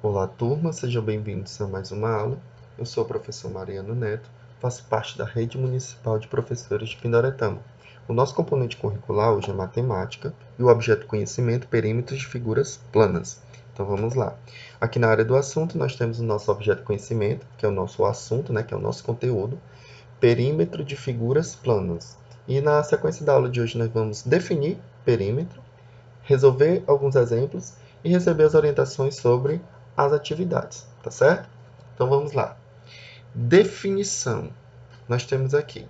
Olá, turma, sejam bem-vindos a mais uma aula. Eu sou o professor Mariano Neto, faço parte da Rede Municipal de Professores de Pindoretama. O nosso componente curricular hoje é matemática e o objeto conhecimento perímetros de figuras planas. Então vamos lá. Aqui na área do assunto nós temos o nosso objeto conhecimento, que é o nosso assunto, que é o nosso conteúdo, perímetro de figuras planas. E na sequência da aula de hoje nós vamos definir perímetro, resolver alguns exemplos e receber as orientações sobre as atividades, tá certo? Então vamos lá. Definição. Nós temos aqui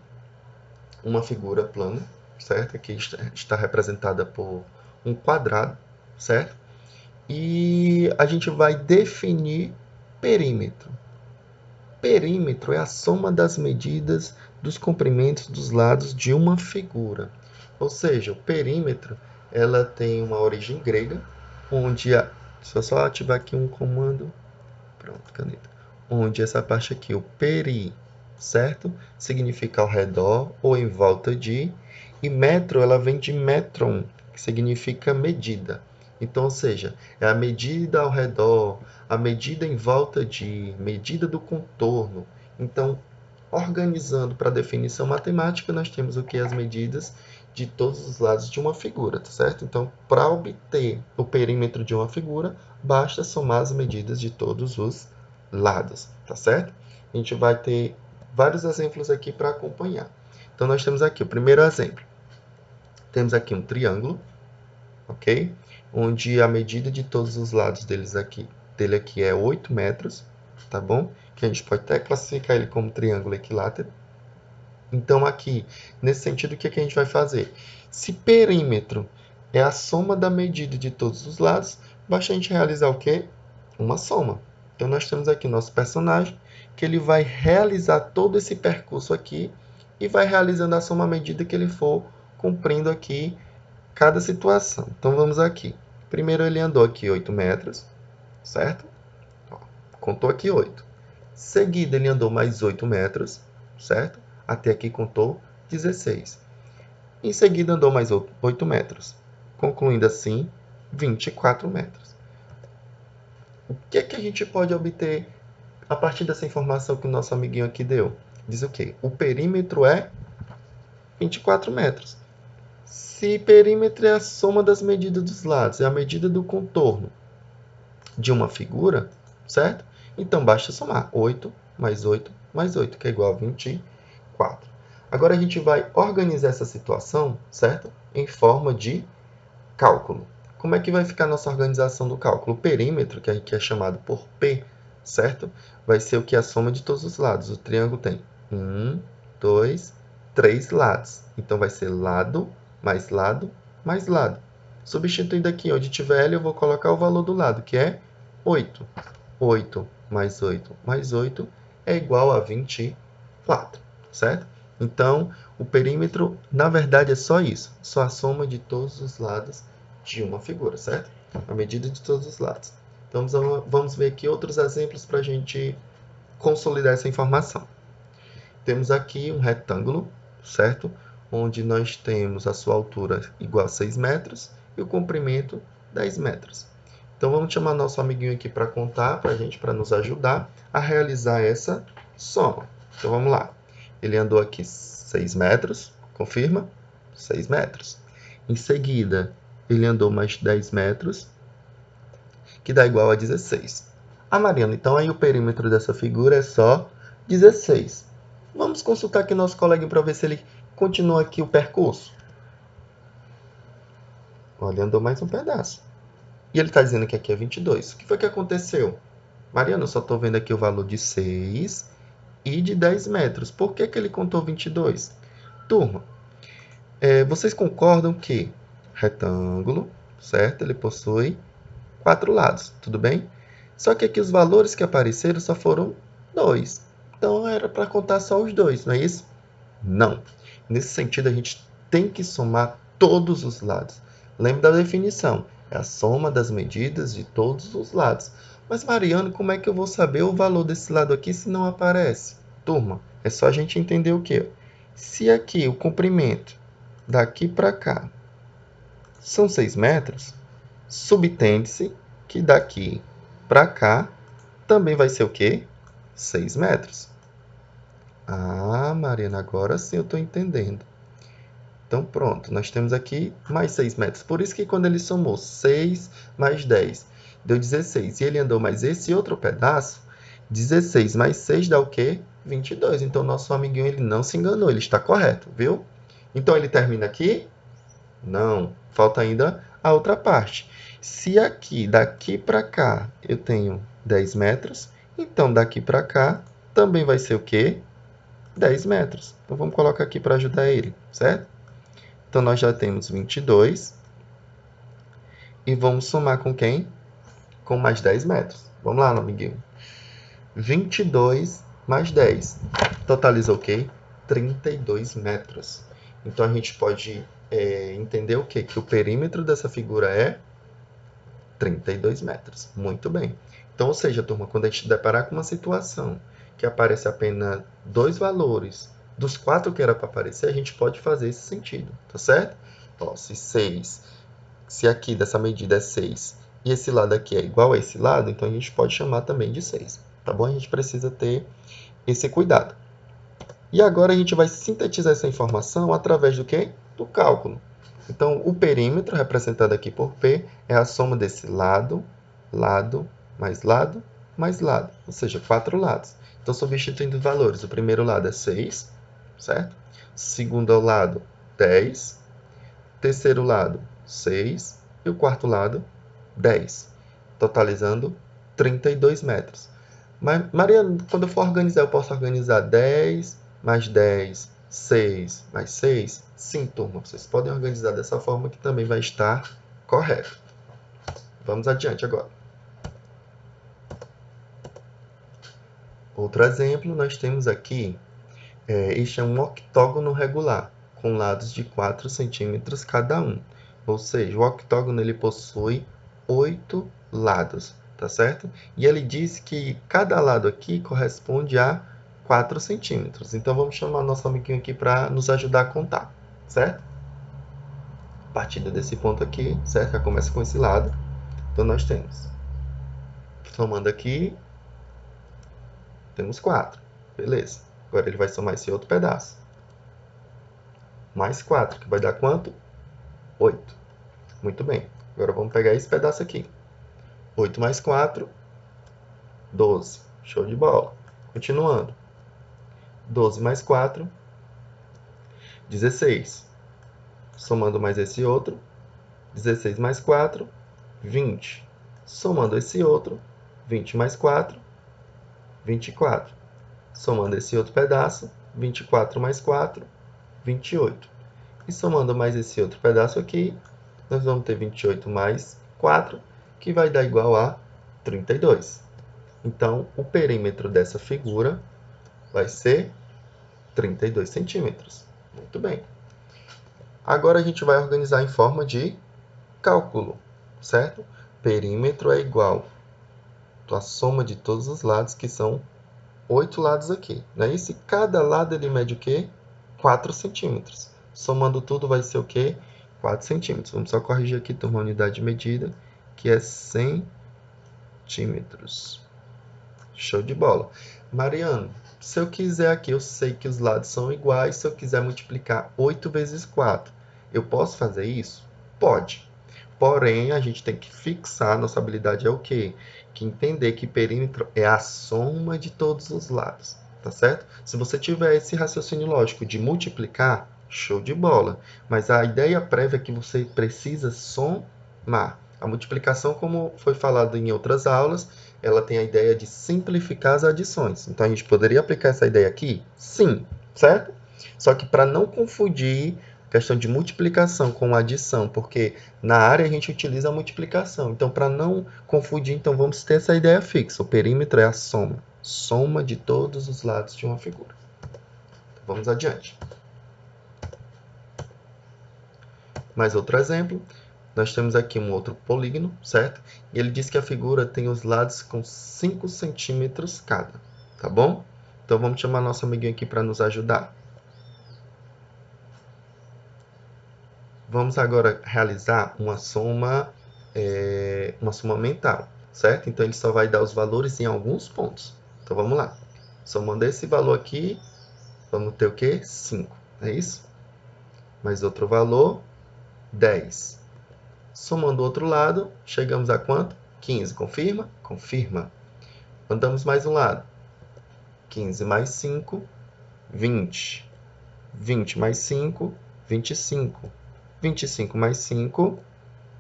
uma figura plana, certo? Aqui está representada por um quadrado, certo? E a gente vai definir perímetro. Perímetro é a soma das medidas dos comprimentos dos lados de uma figura. Ou seja, o perímetro ela tem uma origem grega, onde deixa eu só ativar aqui um comando. Pronto, caneta. Onde essa parte aqui, o peri, certo? Significa ao redor ou em volta de. E metro, ela vem de metron, que significa medida. Então, ou seja, é a medida ao redor, a medida em volta de, medida do contorno. Então, organizando para a definição matemática, nós temos o que? As medidas de todos os lados de uma figura, tá certo? Então, para obter o perímetro de uma figura, basta somar as medidas de todos os lados, tá certo? A gente vai ter vários exemplos aqui para acompanhar. Então, nós temos aqui o primeiro exemplo. Temos aqui um triângulo, ok? Onde a medida de todos os lados dele aqui é 8 metros, tá bom? Que a gente pode até classificar ele como triângulo equilátero. Então, aqui, nesse sentido, o que a gente vai fazer? Se perímetro é a soma da medida de todos os lados, basta a gente realizar o quê? Uma soma. Então, nós temos aqui o nosso personagem, que ele vai realizar todo esse percurso aqui e vai realizando a soma à medida que ele for cumprindo aqui cada situação. Então, vamos aqui. Primeiro, ele andou aqui 8 metros, certo? Contou aqui 8. Seguida, ele andou mais 8 metros, certo? Até aqui contou 16. Em seguida, andou mais 8 metros, concluindo assim 24 metros. O que é que a gente pode obter a partir dessa informação que o nosso amiguinho aqui deu? Diz o quê? O perímetro é 24 metros. Se perímetro é a soma das medidas dos lados, é a medida do contorno de uma figura, certo? Então, basta somar 8 mais 8 mais 8, que é igual a 24. Agora, a gente vai organizar essa situação, certo? Em forma de cálculo. Como é que vai ficar a nossa organização do cálculo? O perímetro, que é chamado por P, certo? Vai ser o que? A soma de todos os lados. O triângulo tem 1, 2, 3 lados. Então, vai ser lado, mais lado, mais lado. Substituindo aqui, onde tiver L, eu vou colocar o valor do lado, que é 8. 8 mais 8 mais 8 é igual a 24, certo? Então, o perímetro, na verdade, é só isso. Só a soma de todos os lados de uma figura, certo? A medida de todos os lados. Então, vamos ver aqui outros exemplos para a gente consolidar essa informação. Temos aqui um retângulo, certo? Onde nós temos a sua altura igual a 6 metros e o comprimento 10 metros. Então, vamos chamar nosso amiguinho aqui para contar para a gente, para nos ajudar a realizar essa soma. Então, vamos lá. Ele andou aqui 6 metros, confirma? 6 metros. Em seguida, ele andou mais 10 metros, que dá igual a 16. Ah, Mariana, então aí o perímetro dessa figura é só 16. Vamos consultar aqui nosso colega para ver se ele continua aqui o percurso. Olha, andou mais um pedaço. E ele está dizendo que aqui é 22. O que foi que aconteceu? Mariana, eu só estou vendo aqui o valor de 6 e de 10 metros. Por que ele contou 22? Turma, vocês concordam que retângulo, certo? Ele possui 4 lados, tudo bem? Só que aqui os valores que apareceram só foram 2. Então, era para contar só os 2, não é isso? Não. Nesse sentido, a gente tem que somar todos os lados. Lembre da definição. É a soma das medidas de todos os lados. Mas, Mariano, como é que eu vou saber o valor desse lado aqui se não aparece? Turma, é só a gente entender o quê? Se aqui o comprimento daqui para cá são 6 metros, subtende-se que daqui para cá também vai ser o quê? 6 metros. Ah, Mariana, agora sim eu estou entendendo. Então, pronto, nós temos aqui mais 6 metros. Por isso que quando ele somou 6 mais 10, deu 16. E ele andou mais esse outro pedaço, 16 mais 6 dá o quê? 22. Então, nosso amiguinho ele não se enganou, ele está correto, viu? Então, ele termina aqui? Não, falta ainda a outra parte. Se aqui, daqui para cá, eu tenho 10 metros, então daqui para cá também vai ser o quê? 10 metros. Então, vamos colocar aqui para ajudar ele, certo? Então, nós já temos 22. E vamos somar com quem? Com mais 10 metros. Vamos lá, amiguinho. 22 mais 10. Totaliza o quê? 32 metros. Então, a gente pode entender o quê? Que o perímetro dessa figura é 32 metros. Muito bem. Então, ou seja, turma, quando a gente deparar com uma situação que aparece apenas dois valores dos 4 que era para aparecer, a gente pode fazer esse sentido, tá certo? Ó, se aqui dessa medida é 6 e esse lado aqui é igual a esse lado, então a gente pode chamar também de 6, tá bom? A gente precisa ter esse cuidado. E agora a gente vai sintetizar essa informação através do quê? Do cálculo. Então, o perímetro, representado aqui por P, é a soma desse lado, lado, mais lado, ou seja, 4 lados. Então, substituindo os valores, o primeiro lado é 6, certo? O segundo lado, 10. Terceiro lado, 6. E o quarto lado, 10. Totalizando 32 metros. Mas, Maria, quando eu for organizar, eu posso organizar 10 mais 10, 6 mais 6? Sim, turma, vocês podem organizar dessa forma que também vai estar correto. Vamos adiante agora. Outro exemplo, nós temos aqui, este é um octógono regular, com lados de 4 centímetros cada um. Ou seja, o octógono ele possui 8 lados, tá certo? E ele diz que cada lado aqui corresponde a 4 centímetros. Então, vamos chamar nosso amiguinho aqui para nos ajudar a contar, certo? A partir desse ponto aqui, certo? Já começa com esse lado. Então, nós temos, somando aqui, temos 4. Beleza. Agora ele vai somar esse outro pedaço. Mais 4, que vai dar quanto? 8. Muito bem. Agora vamos pegar esse pedaço aqui. 8 mais 4, 12. Show de bola. Continuando. 12 mais 4, 16. Somando mais esse outro, 16 mais 4, 20. Somando esse outro, 20 mais 4, 24. Somando esse outro pedaço, 24 mais 4, 28. E somando mais esse outro pedaço aqui, nós vamos ter 28 mais 4, que vai dar igual a 32. Então, o perímetro dessa figura vai ser 32 centímetros. Muito bem. Agora a gente vai organizar em forma de cálculo, certo? Perímetro é igual à soma de todos os lados, que são 8 lados aqui. Né? E se cada lado ele mede o quê? 4 centímetros. Somando tudo vai ser o quê? 4 centímetros. Vamos só corrigir aqui, turma, a unidade de medida, que é centímetros. Show de bola. Mariano, se eu quiser aqui, eu sei que os lados são iguais, se eu quiser multiplicar 8 vezes 4, eu posso fazer isso? Pode. Porém, a gente tem que fixar, nossa habilidade é o quê? Que entender que perímetro é a soma de todos os lados, tá certo? Se você tiver esse raciocínio lógico de multiplicar, show de bola. Mas a ideia prévia é que você precisa somar. A multiplicação, como foi falado em outras aulas, ela tem a ideia de simplificar as adições. Então, a gente poderia aplicar essa ideia aqui? Sim, certo? Só que para não confundir questão de multiplicação com adição, porque na área a gente utiliza a multiplicação. Então, para não confundir, então vamos ter essa ideia fixa. O perímetro é a soma. Soma de todos os lados de uma figura. Vamos adiante. Mais outro exemplo. Nós temos aqui um outro polígono, certo? E ele diz que a figura tem os lados com 5 centímetros cada, tá bom? Então, vamos chamar nosso amiguinho aqui para nos ajudar. Vamos agora realizar uma soma mental. certo? Então, ele só vai dar os valores em alguns pontos. Então, vamos lá. Somando esse valor aqui, vamos ter o quê? 5, é isso? Mais outro valor, 10. Somando o outro lado, chegamos a quanto? 15. Confirma? Confirma. Andamos mais um lado. 15 mais 5, 20. 20 mais 5, 25. 25 mais 5,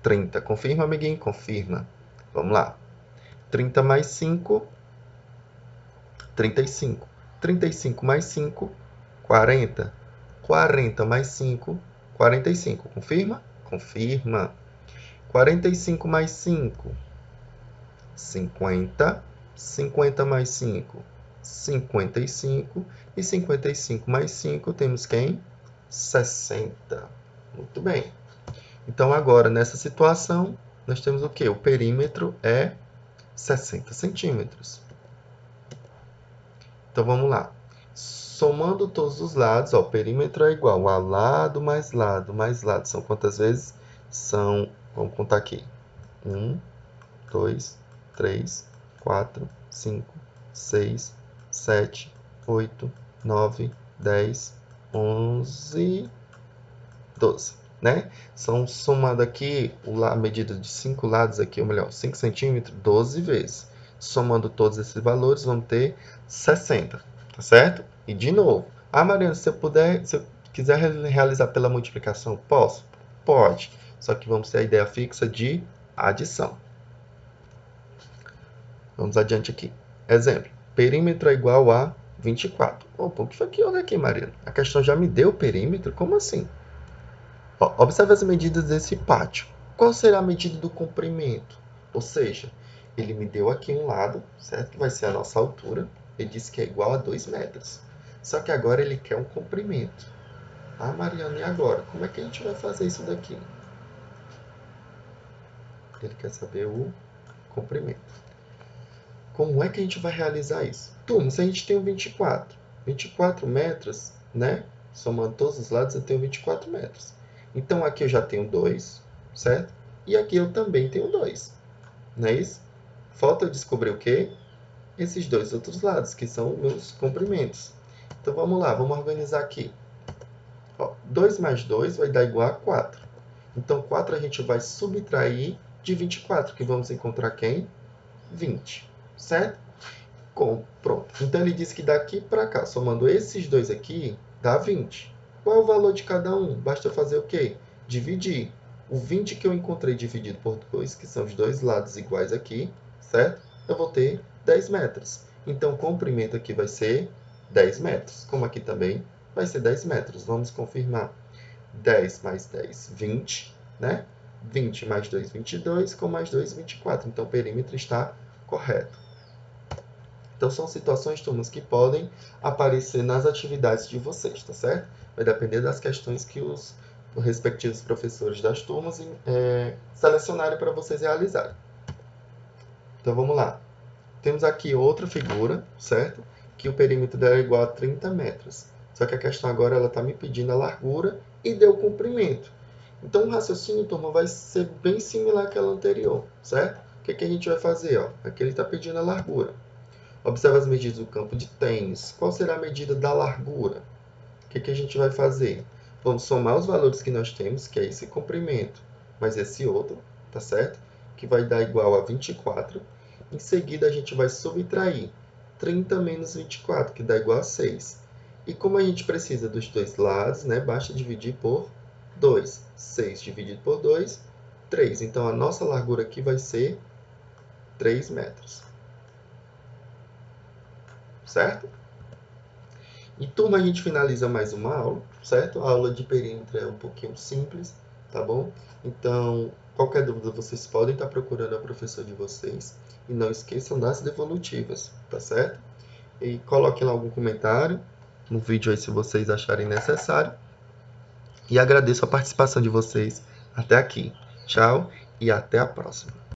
30. Confirma, amiguinho? Confirma. Vamos lá. 30 mais 5, 35. 35 mais 5, 40. 40 mais 5, 45. Confirma? Confirma. 45 mais 5, 50. 50 mais 5, 55. E 55 mais 5, temos quem? 60. Muito bem. Então, agora, nessa situação, nós temos o quê? O perímetro é 60 centímetros. Então, vamos lá. Somando todos os lados, ó, o perímetro é igual a lado mais lado mais lado. São quantas vezes? São, vamos contar aqui. 1, 2, 3, 4, 5, 6, 7, 8, 9, 10, 11, 12. Né? São somando aqui a medida de 5 lados aqui, ou melhor, 5 centímetros, 12 vezes. Somando todos esses valores, vamos ter 60, tá certo? E de novo, Mariana, se eu quiser realizar pela multiplicação, posso? Pode. Só que vamos ter a ideia fixa de adição. Vamos adiante aqui. Exemplo, perímetro é igual a 24. Opa, o que foi que houve aqui, Mariana? A questão já me deu o perímetro? Como assim? Observe as medidas desse pátio. Qual será a medida do comprimento? Ou seja, ele me deu aqui um lado, certo? Que vai ser a nossa altura. Ele disse que é igual a 2 metros. Só que agora ele quer um comprimento. Mariana, e agora? Como é que a gente vai fazer isso daqui? Ele quer saber o comprimento. Como é que a gente vai realizar isso? Turma, se a gente tem um 24 metros, né? Somando todos os lados, eu tenho 24 metros. Então, aqui eu já tenho 2, certo? E aqui eu também tenho 2. Não é isso? Falta eu descobrir o quê? Esses dois outros lados, que são meus comprimentos. Então, vamos lá, vamos organizar aqui. 2 mais 2 vai dar igual a 4. Então, 4 a gente vai subtrair de 24, que vamos encontrar quem? 20, certo? Pronto. Então, ele disse que daqui para cá, somando esses dois aqui, dá 20. Qual é o valor de cada um? Basta fazer o quê? Dividir. O 20 que eu encontrei dividido por 2, que são os dois lados iguais aqui, certo? Eu vou ter 10 metros. Então, o comprimento aqui vai ser 10 metros. Como aqui também vai ser 10 metros. Vamos confirmar. 10 mais 10, 20, né? 20 mais 2, 22, com mais 2, 24. Então, o perímetro está correto. Então, são situações, turmas, que podem aparecer nas atividades de vocês, tá certo? Vai depender das questões que os respectivos professores das turmas selecionarem para vocês realizarem. Então, vamos lá. Temos aqui outra figura, certo? Que o perímetro dela é igual a 30 metros. Só que a questão agora ela está me pedindo a largura e deu o comprimento. Então, o raciocínio, turma, vai ser bem similar àquela anterior, certo? O que a gente vai fazer? Ó? Aqui ele está pedindo a largura. Observe as medidas do campo de tênis. Qual será a medida da largura? O que a gente vai fazer? Vamos somar os valores que nós temos, que é esse comprimento, mais esse outro, tá certo? Que vai dar igual a 24. Em seguida, a gente vai subtrair 30 menos 24, que dá igual a 6. E como a gente precisa dos dois lados, né, basta dividir por 2. 6 dividido por 2, 3. Então, a nossa largura aqui vai ser 3 metros. Certo? E, turma, a gente finaliza mais uma aula, certo? A aula de perímetro é um pouquinho simples, tá bom? Então, qualquer dúvida, vocês podem estar procurando a professora de vocês. E não esqueçam das devolutivas, tá certo? E coloquem lá algum comentário no vídeo aí se vocês acharem necessário. E agradeço a participação de vocês até aqui. Tchau e até a próxima.